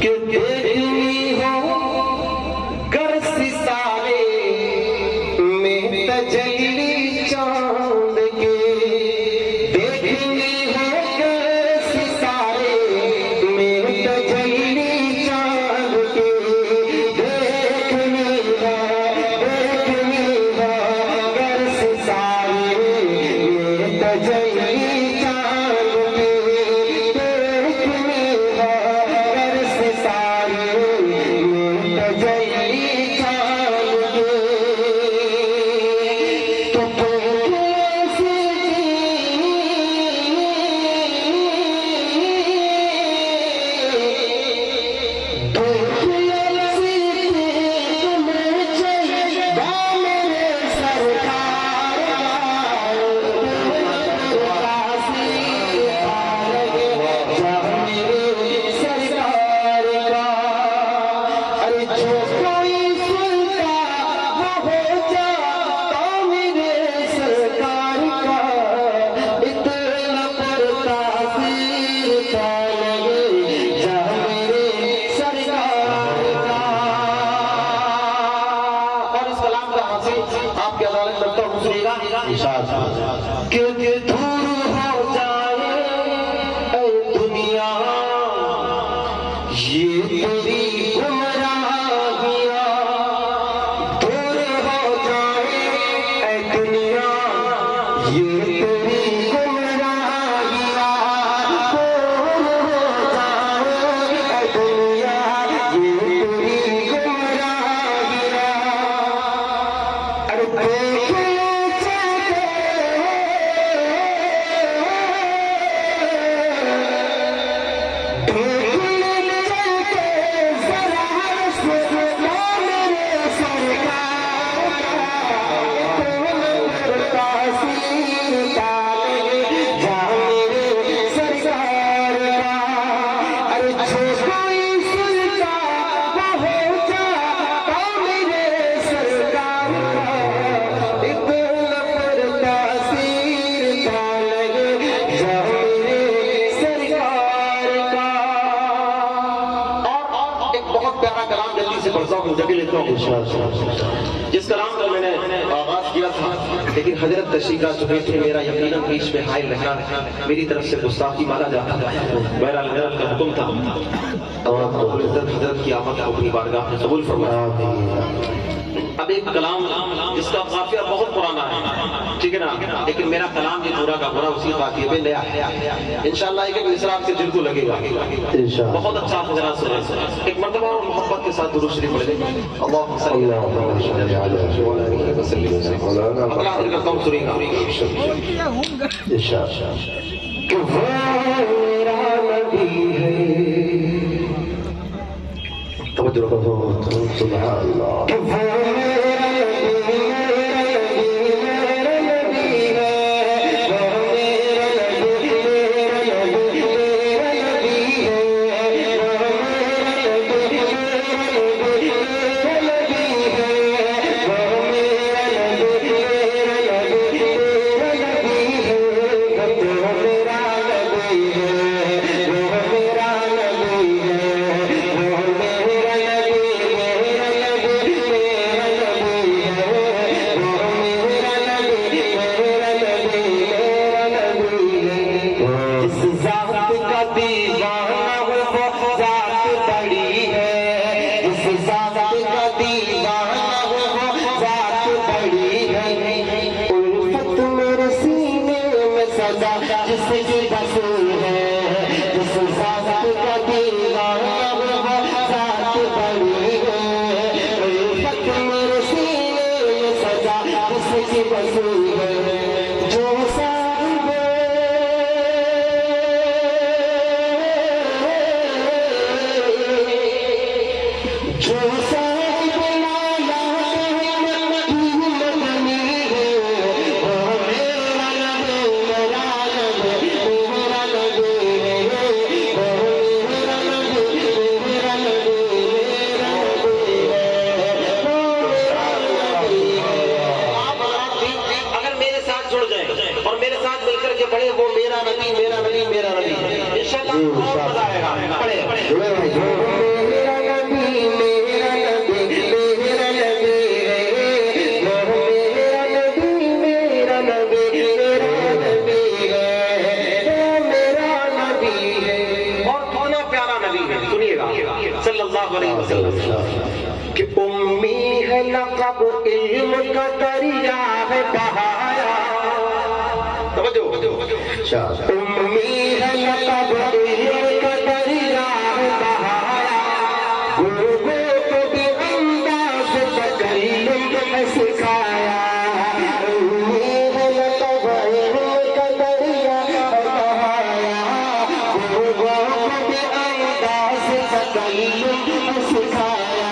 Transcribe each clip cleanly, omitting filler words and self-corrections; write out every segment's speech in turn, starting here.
کہ دیکھنی ہو گر ستارے میں تجلی چاند کے، دیکھنی ہو گر ستارے میں تجلی چاند کے، دیکھنی ہو گر ستارے میں تجلی چاند کے، کہ دور ہو جائے اے دنیا یہ تیری گمراہیاں، دور ہو جائے اے دنیا یہ تیری گمراہیاں، دور ہو جائے اے دنیا یہ تیری گمراہیاں، ارے جس کلام کا میں نے آغاز کیا تھا، لیکن حضرت تشریف لا چکے تھے، میرا یقیناً بیچ میں حائل رہنا میری طرف سے گستاخی مانا جاتا ہے۔ بہرحال حضرت کا حکم تھا اور حضرت کی آمد کو اپنی بارگاہ میں قبول فرمایا۔ اب ایک کلام جس کا قافیہ بہت پرانا ہے، ٹھیک ہے نا، لیکن میرا کلام یہ پورا کا پورا اسی قافیے میں نیا ہے۔ انشاءاللہ ایک مصرع آپ کے دل کو لگے گا، بہت اچھا حضرات سنیں۔ ایک مرتبہ اور محبت کے ساتھ درود شریف پڑھ لیں۔ اللہم صلی اللہ علیہ وسلم۔ اگلا حضرت کرتا ہوں سنیں گا کہ وہ میرا نبی ہے، توجہ رکھو سبحان اللہ، کہ وہ کہ امی ہے لقب علم کا دریا ہے بہایا. توجہ. امی ہے لقب علم کا دریا ہے بہایا. گرگو کو بھی انداز تکلم ہے سکھایا. امی ہے لقب علم کا دریا ہے بہایا. گرگو کو بھی انداز تکلم ہے سکھایا.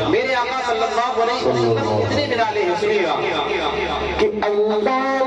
میرے آقا صلی اللہ علیہ وسلم اتنے بنالے ہیں. سنیے گا کہ اللہ